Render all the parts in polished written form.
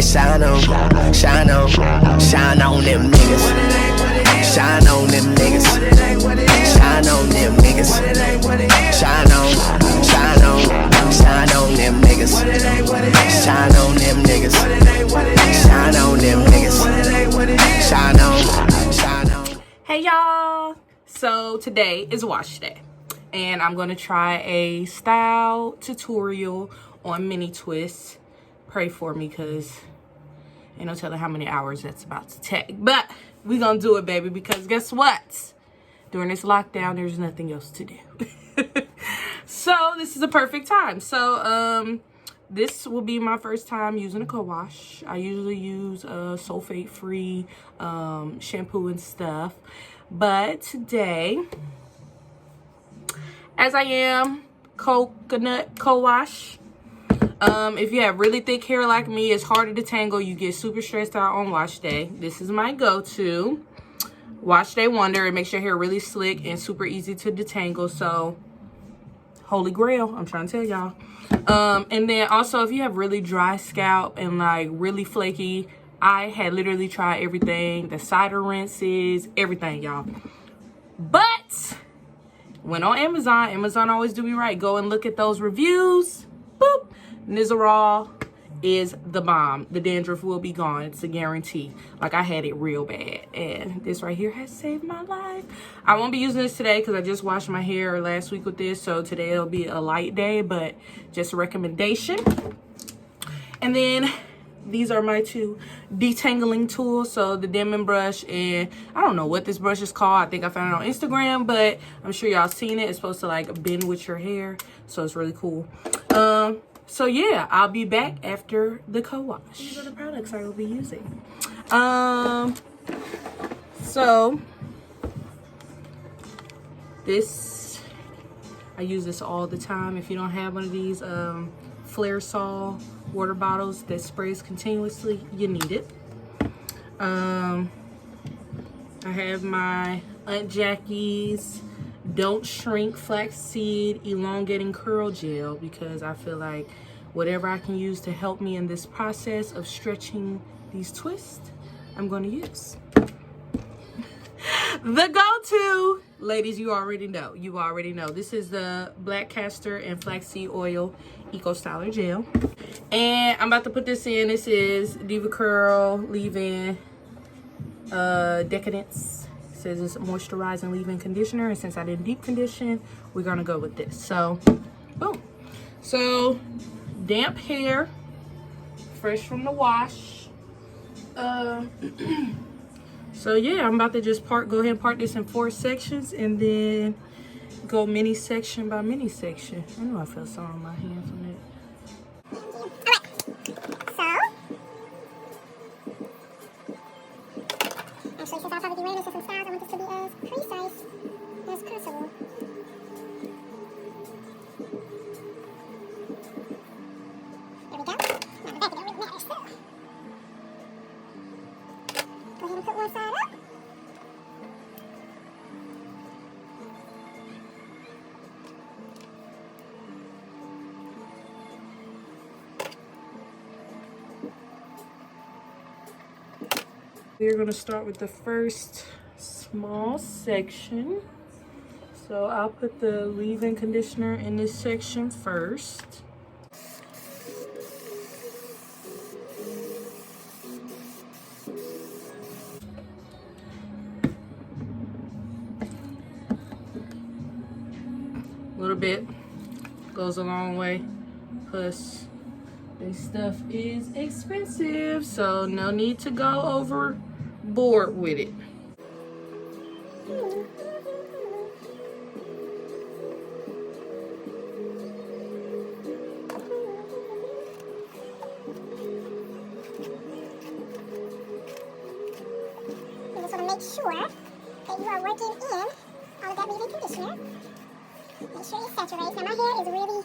shine on, shine on, shine on them niggas. Shine on them niggas. Shine on them niggas. Shine on, shine on, shine on them niggas. Shine on them niggas. Shine on them niggas. Shine on, shine on. Hey y'all, so today is wash day and I'm gonna try a style tutorial on mini twists. Pray for me because ain't no telling how many hours that's about to take, but we gonna do it, baby, because guess what, during this lockdown there's nothing else to do. So this is a perfect time. So this will be my first time using a co-wash. I usually use sulfate free shampoo and stuff, but today, as I am coconut co-wash, if you have really thick hair like me, it's harder to detangle. You get super stressed out on wash day. This is my go-to wash day wonder. It makes your hair really slick and super easy to detangle. So holy grail, I'm trying to tell y'all. And then also, if you have really dry scalp and like really flaky, I had literally tried everything, the cider rinses, everything, y'all. But went on Amazon always do me right. Go and look at those reviews. Boop. Nizoral is the bomb. The dandruff will be gone. It's a guarantee. Like, I had it real bad, and this right here has saved my life. I won't be using this today because I just washed my hair last week with this, so today it'll be a light day, but just a recommendation. And then these are my two detangling tools. So the Denman brush, and I don't know what this brush is called. I think I found it on Instagram, but I'm sure y'all seen it. It's supposed to like bend with your hair, so it's really cool. So yeah, I'll be back after the co-wash. These are the products I will be using. So this, I use this all the time. If you don't have one of these Flare Sol water bottles that sprays continuously, you need it. I have my Aunt Jackie's Don't Shrink Flaxseed Elongating Curl Gel, because I feel like whatever I can use to help me in this process of stretching these twists, I'm going to use. The go-to, ladies, you already know. You already know. This is the Black Castor and Flaxseed Oil Eco Styler Gel. And I'm about to put this in. This is Diva Curl Leave-In Decadence. It says it's moisturizing leave-in conditioner. And since I didn't deep condition, we're going to go with this. So, boom. So, damp hair, fresh from the wash. So yeah, I'm about to just go ahead and part this in 4 sections and then go mini section by mini section. I know I feel something on my hand from that. Actually, since I'll probably be wearing this in some styles, I want this to be as precise as possible. There we go. Now the back of it really matters, so. Go ahead and put one side up. We're gonna start with the first small section. So I'll put the leave-in conditioner in this section first. A little bit goes a long way. Plus, this stuff is expensive, so no need to go overboard with it. You just want to make sure that you are working in all of that leave-in conditioner. Make sure it saturates. Now my hair is really,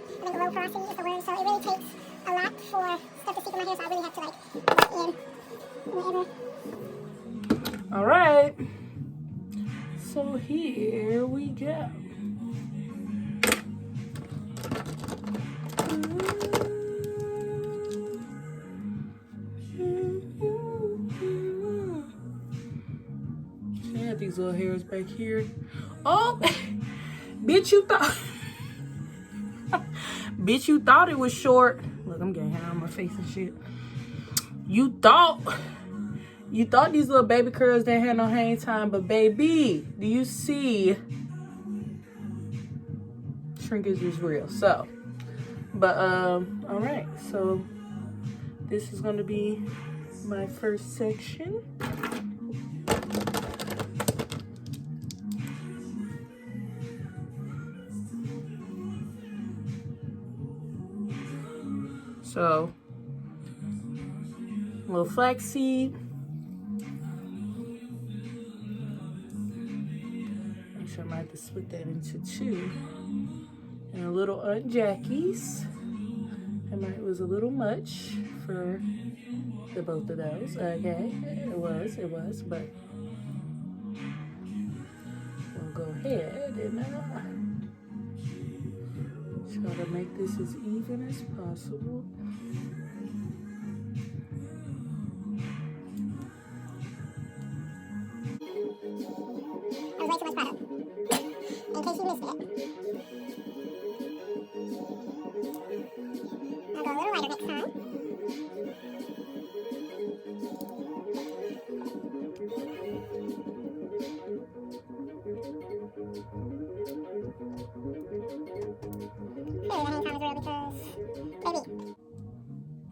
I think low porosity is the word, so it really takes a lot for stuff to stick in my hair, so I really have to like work in wherever. All right, so here we go. these little hairs back here. Oh, bitch, you thought, bitch, you thought it was short. Look, I'm getting hair on my face and shit. You thought these little baby curls didn't have no hang time, but baby, do you see? Shrinkage is real. So, but all right. So this is gonna be my first section. So, a little flaxseed. Make sure I might have to split that into two. And a little Aunt Jackie's. It was a little much for the both of those. Okay, it was, but we'll go ahead and try to make this as even as possible. That was way too much product. In case you missed it. I'll go a little lighter next time. Really, the hang time is real because, baby.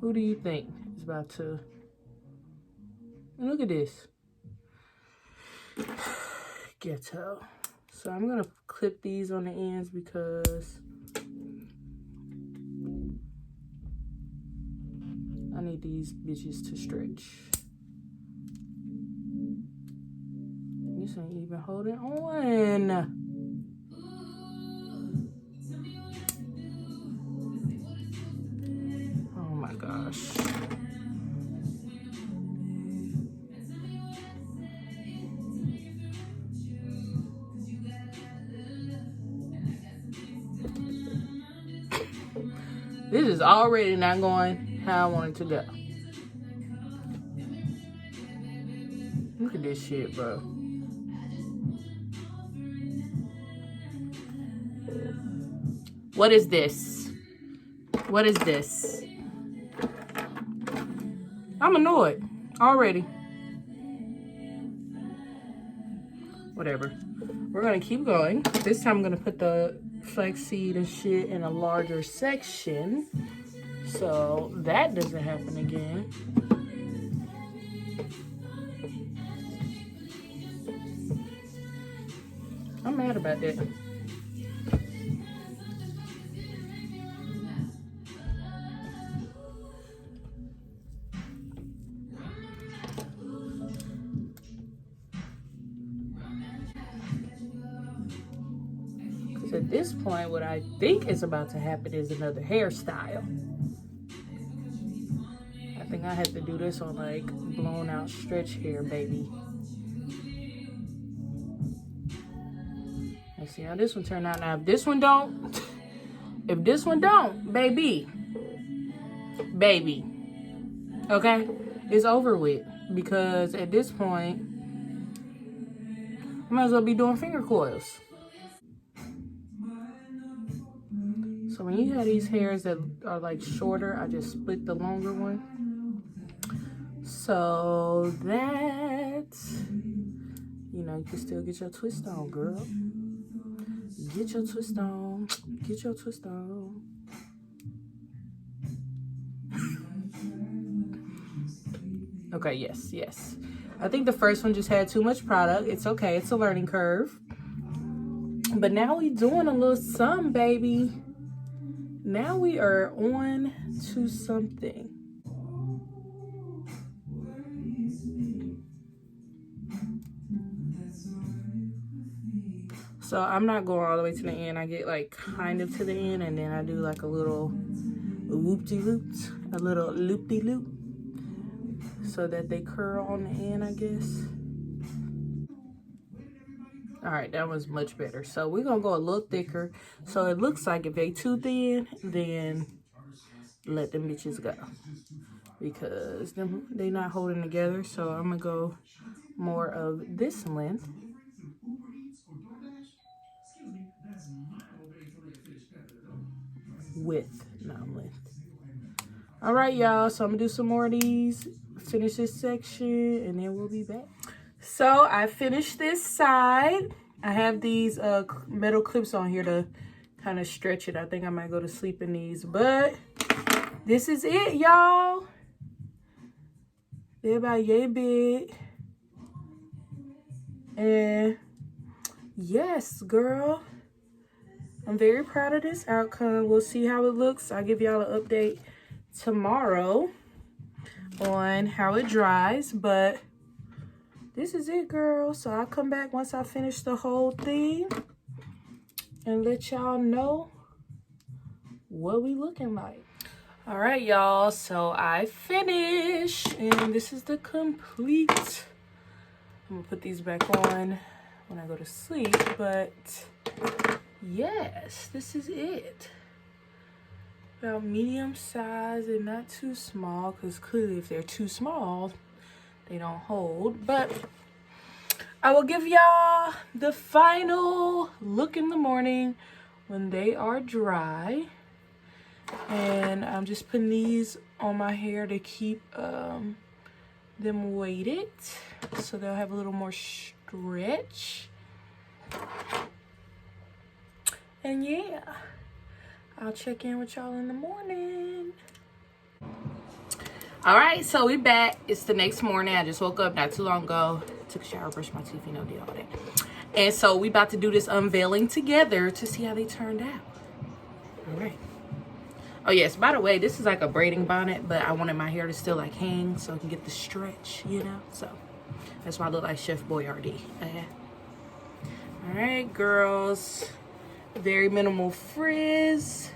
Who do you think is about to? Look at this. Ghetto. So I'm gonna clip these on the ends because I need these bitches to stretch. This ain't even holding on. Oh my gosh. This is already not going how I want it to go. Look at this shit, bro. What is this? What is this? I'm annoyed already. Whatever. We're gonna keep going. This time I'm gonna put the flaxseed and shit in a larger section so that doesn't happen again. I'm mad about that. At this point, what I think is about to happen is another hairstyle. I think I have to do this on like blown out stretch hair, baby. Let's see how this one turned out. Now, if this one don't, baby, okay, it's over with. Because at this point, I might as well be doing finger coils. So when you have these hairs that are like shorter, I just split the longer one. So that, you know, you can still get your twist on, girl. Get your twist on. Get your twist on. Okay, yes. I think the first one just had too much product. It's okay. It's a learning curve. But now we doing a little something, baby. Now we are on to something. So I'm not going all the way to the end. I get like kind of to the end and then I do like a little whoop-de-loops, a little loop-de-loop so that they curl on the end, I guess. All right, that was much better. So we're gonna go a little thicker. So it looks like if they too thin, then let them bitches go. Because they not holding together. So I'm gonna go more of this length. width, not length. All right, y'all. So I'm gonna do some more of these, finish this section, and then we'll be back. So I finished this side. I have these metal clips on here to kind of stretch it. I think I might go to sleep in these, but this is it, y'all. They're about yay big. And yes, girl, I'm very proud of this outcome. We'll see how it looks. I'll give y'all an update tomorrow on how it dries, but this is it, girl. So I'll come back once I finish the whole thing and let y'all know what we looking like. All right, y'all, so I finished, and this is the complete. I'm gonna put these back on when I go to sleep, but yes, this is it. About medium size and not too small, because clearly if they're too small, they don't hold. But I will give y'all the final look in the morning when they are dry. And I'm just putting these on my hair to keep them weighted, so they'll have a little more stretch. And yeah, I'll check in with y'all in the morning. All right, so we back. It's the next morning. I just woke up not too long ago. Took a shower, brushed my teeth, you know, did all that. And so we about to do this unveiling together to see how they turned out. All right. Oh yes, by the way, this is like a braiding bonnet, but I wanted my hair to still like hang so I can get the stretch, you know? So that's why I look like Chef Boyardee. All right, girls. Very minimal frizz.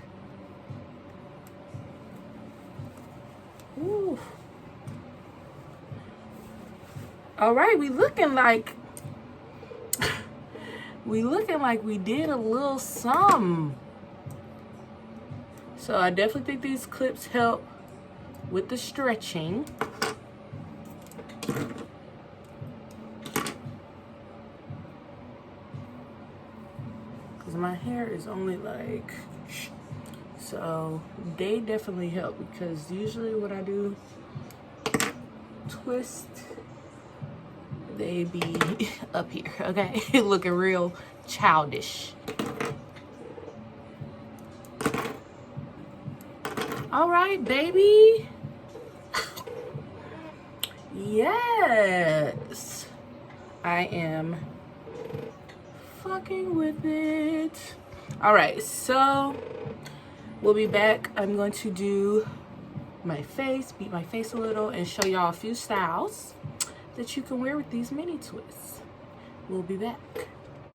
Ooh. All right, we looking like we did a little something. So I definitely think these clips help with the stretching. Because my hair is only like, so they definitely help, because usually when I do twist, they be up here, okay? Looking real childish. All right, baby. Yes. I am fucking with it. All right, so we'll be back. I'm going to do my face, beat my face a little, and show y'all a few styles that you can wear with these mini twists. We'll be back.